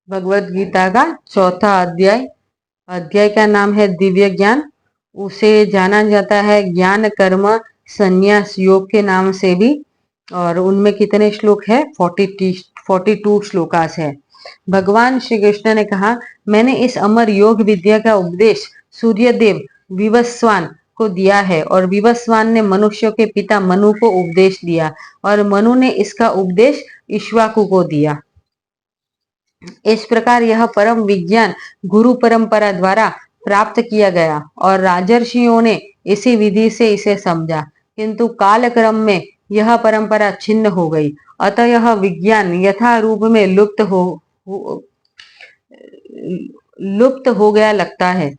भगवत गीता का चौथा अध्याय। अध्याय का नाम है दिव्य ज्ञान। उसे जाना जाता है ज्ञान कर्म संन्यास योग के नाम से भी। और उनमें कितने श्लोक है? 42 श्लोकास है। भगवान श्री कृष्ण ने कहा, मैंने इस अमर योग विद्या का उपदेश सूर्यदेव विवस्वान को दिया है और विवस्वान ने मनुष्यों के पिता मनु को उपदेश दिया और मनु ने इसका उपदेश इक्ष्वाकु को दिया। इस प्रकार यह परम विज्ञान गुरु परंपरा द्वारा प्राप्त किया गया और राजर्षियों ने इसी विधि से इसे समझा, किंतु काल क्रम में यह परंपरा छिन्न हो गई। अतः यह विज्ञान यथा रूप में लुप्त हो गया लगता है।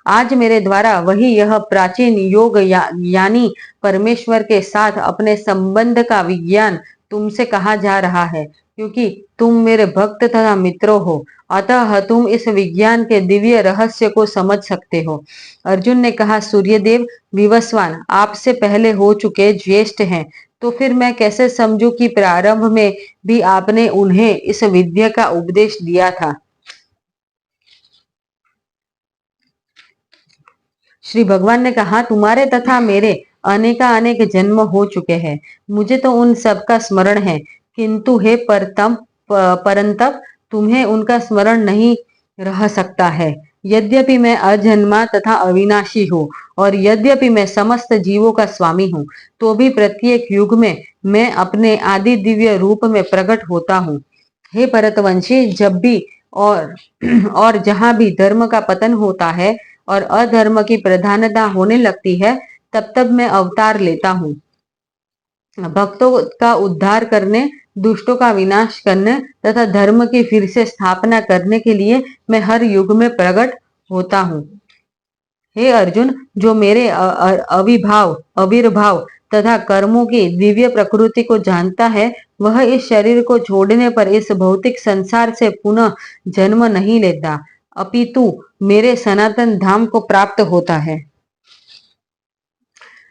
आज मेरे द्वारा वही यह प्राचीन योग यानी परमेश्वर के साथ अपने संबंध का विज्ञान तुमसे कहा जा रहा है, क्योंकि तुम मेरे भक्त तथा मित्र हो। अतः तुम इस विज्ञान के दिव्य रहस्य को समझ सकते हो। अर्जुन ने कहा, सूर्यदेव विवस्वान आपसे पहले हो चुके ज्येष्ठ हैं, तो फिर मैं कैसे समझूं कि प्रारंभ में भी आपने उन्हें इस विद्या का उपदेश दिया था। श्री भगवान ने कहा, तुम्हारे तथा मेरे अनेक जन्म हो चुके हैं, मुझे तो उन सब का स्मरण है, किंतु हे परंतप तुम्हें उनका स्मरण नहीं रह सकता है। यद्यपि मैं अजन्मा तथा अविनाशी हूँ और यद्यपि मैं समस्त जीवों का स्वामी हूँ, तो भी प्रत्येक युग में मैं अपने आदि दिव्य रूप में प्रकट होता हूँ। हे भरतवंशी, जब भी और जहां भी धर्म का पतन होता है और अधर्म की प्रधानता होने लगती है, तब तब मैं अवतार लेता हूँ। भक्तों का उद्धार करने, दुष्टों का विनाश करने तथा धर्म की फिर से स्थापना करने के लिए मैं हर युग में प्रकट होता हूँ। हे अर्जुन, जो मेरे आविर्भाव तथा कर्मों की दिव्य प्रकृति को जानता है, वह इस शरीर को छोड़ने पर इस भौतिक संसार से पुनः जन्म नहीं लेता, अपितु मेरे सनातन धाम को प्राप्त होता है।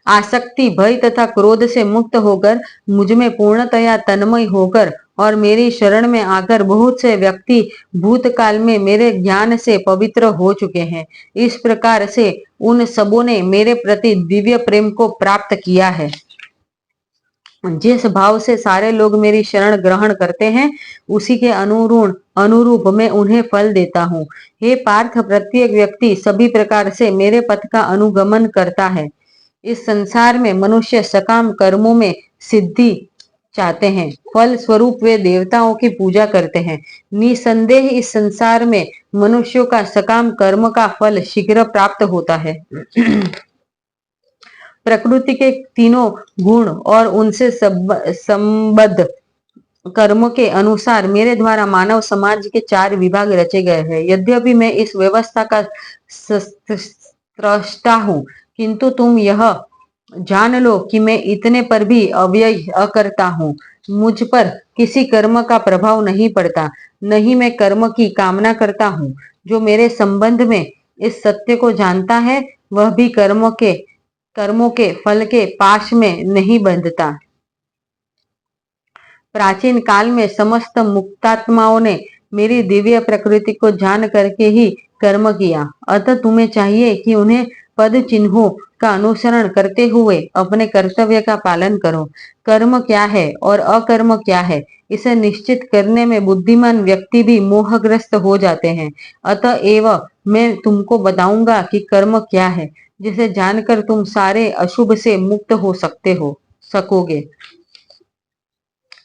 आसक्ति, भय तथा क्रोध से मुक्त होकर मुझ में पूर्णतया तन्मय होकर और मेरी शरण में आकर बहुत से व्यक्ति भूतकाल में मेरे ज्ञान से पवित्र हो चुके हैं। इस प्रकार से उन सबों ने मेरे प्रति दिव्य प्रेम को प्राप्त किया है। जिस भाव से सारे लोग मेरी शरण ग्रहण करते हैं, उसी के अनुरूप मैं उन्हें फल देता हूँ। हे पार्थ, प्रत्येक व्यक्ति सभी प्रकार से मेरे पथ का अनुगमन करता है। इस संसार में मनुष्य सकाम कर्मों में सिद्धि चाहते हैं, फल स्वरूप वे देवताओं की पूजा करते हैं। निसंदेह इस संसार में मनुष्यों का सकाम कर्म का फल शीघ्र प्राप्त होता है। प्रकृति के तीनों गुण और उनसे संबद्ध कर्मों के अनुसार मेरे द्वारा मानव समाज के 4 विभाग रचे गए हैं। यद्यपि मैं इस व्यवस्था का स्रष्टा हूँ, किंतु तुम यह जान लो कि मैं इतने पर भी अव्यय अकर्ता हूँ। मुझ पर किसी कर्म का प्रभाव नहीं पड़ता, नहीं मैं कर्म की कामना करता हूँ। जो मेरे संबंध में इस सत्य को जानता है, वह भी कर्मों के फल के पाश में नहीं बंधता। प्राचीन काल में समस्त मुक्तात्माओं ने मेरी दिव्य प्रकृति को जान करके ही कर्म किया। अतः तुम्हें चाहिए कि उन्हें पद चिन्हों का अनुसरण करते हुए अपने कर्तव्य का पालन करो। कर्म क्या है और अकर्म क्या है, इसे निश्चित करने में बुद्धिमान व्यक्ति भी मोहग्रस्त हो जाते हैं। अतएव मैं तुमको बताऊंगा कि कर्म क्या है, जिसे जानकर तुम सारे अशुभ से मुक्त हो सकोगे।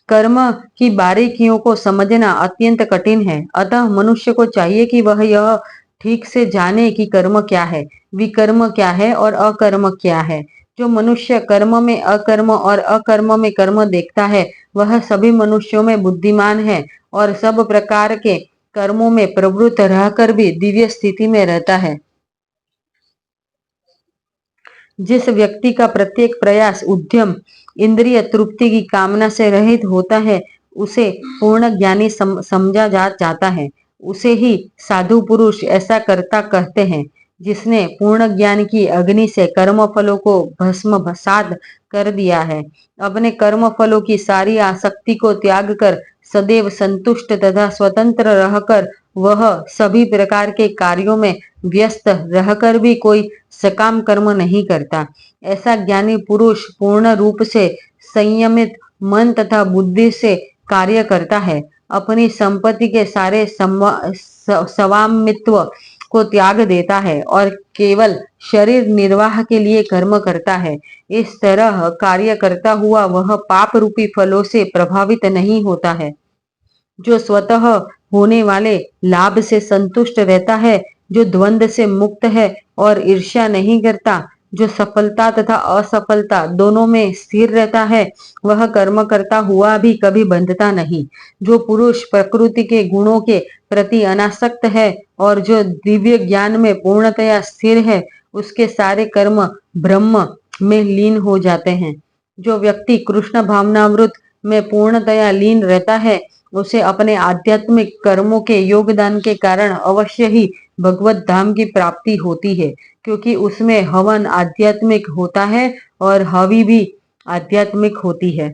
कर्म की बारीकियों को समझना अत्यंत कठिन है, अतः मनुष्य को चाहिए कि वह यह ठीक से जाने कि कर्म क्या है, विकर्म क्या है और अकर्म क्या है। जो मनुष्य कर्म में अकर्म और अकर्म में कर्म देखता है, वह सभी मनुष्यों में बुद्धिमान है और सब प्रकार के कर्मों में प्रवृत्त रहकर भी दिव्य स्थिति में रहता है। जिस व्यक्ति का प्रत्येक प्रयास उद्यम इंद्रिय तृप्ति की कामना से रहित होता है, उसे पूर्ण ज्ञानी समझा जाता है। उसे ही साधु पुरुष ऐसा करता कहते हैं। जिसने पूर्ण ज्ञान की अग्नि से कर्म फलों को भस्म भसात कर दिया है, अपने कर्म फलों की सारी आसक्ति को त्याग कर सदैव संतुष्ट तथा स्वतंत्र रहकर वह सभी प्रकार के कार्यों में व्यस्त रहकर भी कोई सकाम कर्म नहीं करता। ऐसा ज्ञानी पुरुष पूर्ण रूप से संयमित मन तथा बुद्धि से कार्य करता है, अपनी संपत्ति के सारे स्वामित्व को त्याग देता है और केवल शरीर निर्वाह के लिए कर्म करता है। इस तरह कार्य करता हुआ वह पाप रूपी फलों से प्रभावित नहीं होता है। जो स्वतः होने वाले लाभ से संतुष्ट रहता है, जो द्वंद से मुक्त है और ईर्ष्या नहीं करता, जो सफलता तथा असफलता दोनों में स्थिर रहता है, वह कर्म करता हुआ भी कभी बंधता नहीं। जो पुरुष प्रकृति के गुणों के प्रति अनासक्त है और जो दिव्य ज्ञान में पूर्णतया स्थिर है, उसके सारे कर्म ब्रह्म में लीन हो जाते हैं। जो व्यक्ति कृष्ण भावनामृत में पूर्णतया लीन रहता है, उसे अपने आध्यात्मिक कर्मों के योगदान के कारण अवश्य ही भगवत धाम की प्राप्ति होती है, क्योंकि उसमें हवन आध्यात्मिक होता है और हवि भी आध्यात्मिक होती है।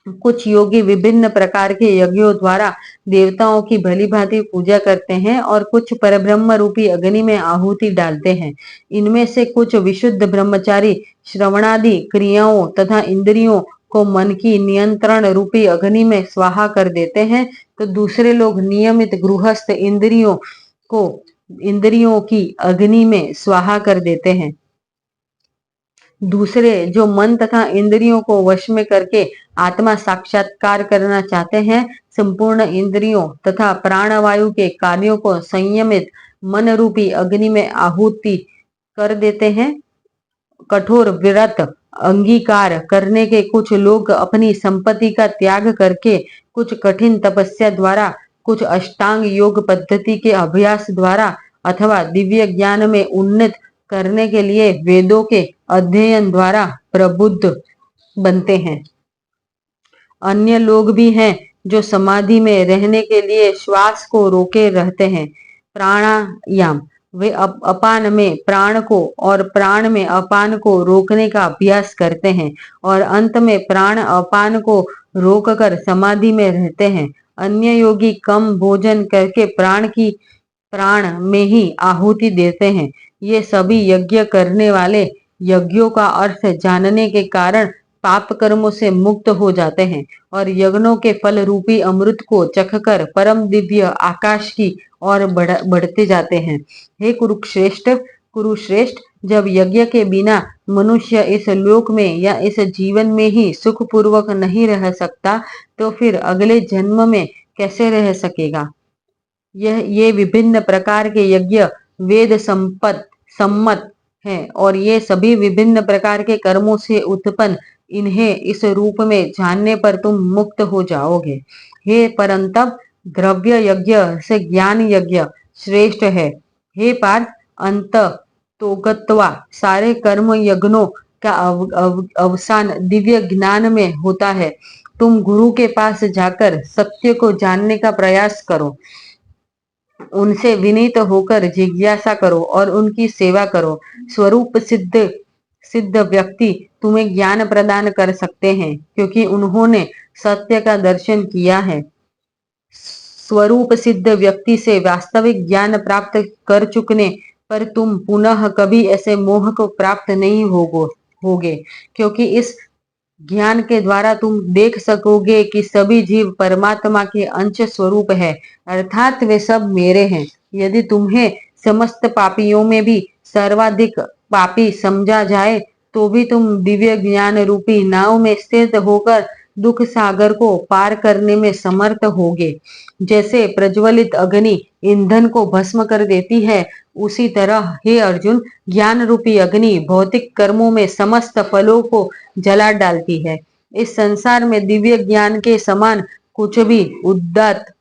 कुछ योगी विभिन्न प्रकार के यज्ञों द्वारा देवताओं की भली भांति पूजा करते हैं और कुछ परब्रह्म रूपी अग्नि में आहुति डालते हैं। इनमें से कुछ विशुद्ध ब्रह्मचारी श्रवणादि क्रियाओं तथा इंद्रियों को मन की नियंत्रण रूपी अग्नि में स्वाहा कर देते हैं, तो दूसरे लोग नियमित गृहस्थ इंद्रियों की अग्नि में स्वाहा कर देते हैं। दूसरे जो मन तथा इंद्रियों को वश में करके आत्मा साक्षात्कार करना चाहते हैं, संपूर्ण इंद्रियों तथा प्राणवायु के कार्यों को संयमित मन रूपी अग्नि में आहुति कर देते हैं। कठोर व्रत अंगीकार करने के कुछ लोग अपनी संपत्ति का त्याग करके, कुछ कठिन तपस्या द्वारा, कुछ अष्टांग योग पद्धति के अभ्यास द्वारा अथवा दिव्य ज्ञान में उन्नत करने के लिए वेदों के अध्ययन द्वारा प्रबुद्ध बनते हैं। अन्य लोग भी हैं जो समाधि में रहने के लिए श्वास को रोके रहते हैं। प्राणायाम वे अपान में प्राण को और प्राण में अपान को रोकने का अभ्यास करते हैं और अंत में प्राण अपान को रोककर समाधि में रहते हैं। अन्य योगी कम भोजन करके प्राण में ही आहुति देते हैं। ये सभी यज्ञ करने वाले यज्ञों का अर्थ जानने के कारण पाप कर्मों से मुक्त हो जाते हैं और यज्ञों के फल रूपी अमृत को चखकर परम दिव्य आकाश की ओर बढ़ते जाते हैं। हे कुरुश्रेष्ठ, जब यज्ञ के बिना मनुष्य इस लोक में या इस जीवन में ही सुख पूर्वक नहीं रह सकता, तो फिर अगले जन्म में कैसे रह सकेगा। ये विभिन्न प्रकार के यज्ञ वेद सम्मत है और ये सभी विभिन्न प्रकार के कर्मों से उत्पन्न, इन्हें इस रूप में जानने पर तुम मुक्त हो जाओगे। हे परंतप, द्रव्य यज्ञ से ज्ञान यज्ञ श्रेष्ठ है। हे पार्थ, अंत तोगत्वा सारे कर्म यज्ञों का अवसान दिव्य ज्ञान में होता है। तुम गुरु के पास जाकर सत्य को जानने का प्रयास करो, उनसे विनीत होकर जिज्ञासा करो और उनकी सेवा करो। स्वरूप सिद्ध व्यक्ति तुम्हें ज्ञान प्रदान कर सकते हैं, क्योंकि उन्होंने सत्य का दर्शन किया है। स्वरूप सिद्ध व्यक्ति से वास्तविक ज्ञान प्राप्त कर चुकने पर तुम पुनः कभी ऐसे मोह को प्राप्त नहीं होगे, क्योंकि इस ज्ञान के द्वारा तुम देख सकोगे कि सभी जीव परमात्मा के अंश स्वरूप है, अर्थात वे सब मेरे हैं। यदि तुम्हें समस्त पापियों में भी सर्वाधिक पापी समझा जाए, तो भी तुम दिव्य ज्ञान रूपी नाव में स्थित होकर दुख सागर को पार करने में समर्थ होगे। जैसे प्रज्वलित अग्नि ईंधन को भस्म कर देती है, उसी तरह हे अर्जुन, ज्ञान रूपी अग्नि भौतिक कर्मों में समस्त फलों को जला डालती है। इस संसार में दिव्य ज्ञान के समान कुछ भी उदात्त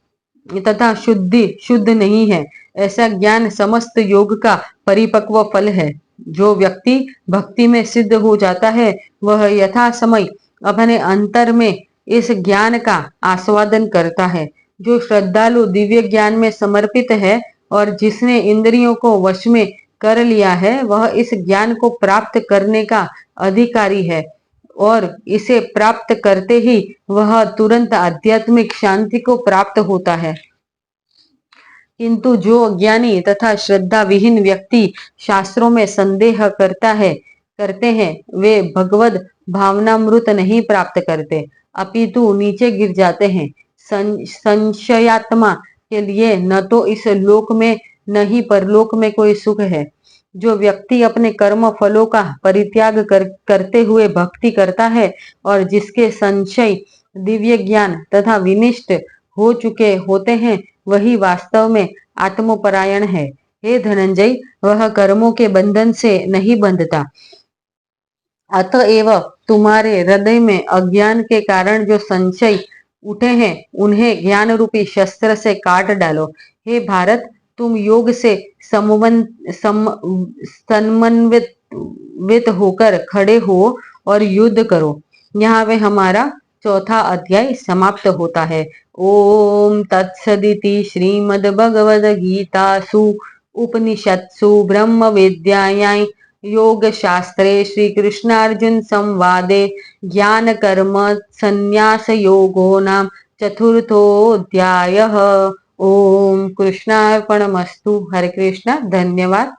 तथा शुद्ध नहीं है। ऐसा ज्ञान समस्त योग का परिपक्व फल है। जो व्यक्ति भक्ति में सिद्ध हो जाता है, वह यथा समय अपने अंतर में इस ज्ञान का आस्वादन करता है। जो श्रद्धालु दिव्य ज्ञान में समर्पित है और जिसने इंद्रियों को वश में कर लिया है वह इस ज्ञान को प्राप्त करने का अधिकारी है और इसे प्राप्त करते ही वह तुरंत आध्यात्मिक शांति को प्राप्त होता है। किंतु जो अज्ञानी तथा श्रद्धा विहीन व्यक्ति शास्त्रों में संदेह करते हैं वे भगवत भावनामृत नहीं प्राप्त करते अपितु नीचे गिर जाते हैं। संशयात्मा के लिए न तो इस लोक में न ही परलोक में कोई सुख है। जो व्यक्ति अपने कर्म फलों का परित्याग करते हुए भक्ति करता है और जिसके संशय दिव्य ज्ञान तथा विनिष्ट हो चुके होते हैं वही वास्तव में आत्मपरायण है। हे धनंजय, वह कर्मों के बंधन से नहीं बंधता। अतएव तुम्हारे हृदय में अज्ञान के कारण जो संशय उठे हैं उन्हें ज्ञान रूपी शस्त्र से काट डालो। हे भारत, तुम योग से समन्वित होकर खड़े हो और युद्ध करो। यहाँ वे हमारा चौथा अध्याय समाप्त होता है। ओम तत्सदिति श्रीमद्भगवद गीतासु उपनिषत्सु ब्रह्म विद्यायां योग शास्त्रे श्री कृष्णार्जुन संवादे ज्ञान कर्म संन्यास योगो नाम चतुर्थोऽध्यायः। ओम कृष्णार्पणमस्तु। हरे कृष्णा। धन्यवाद।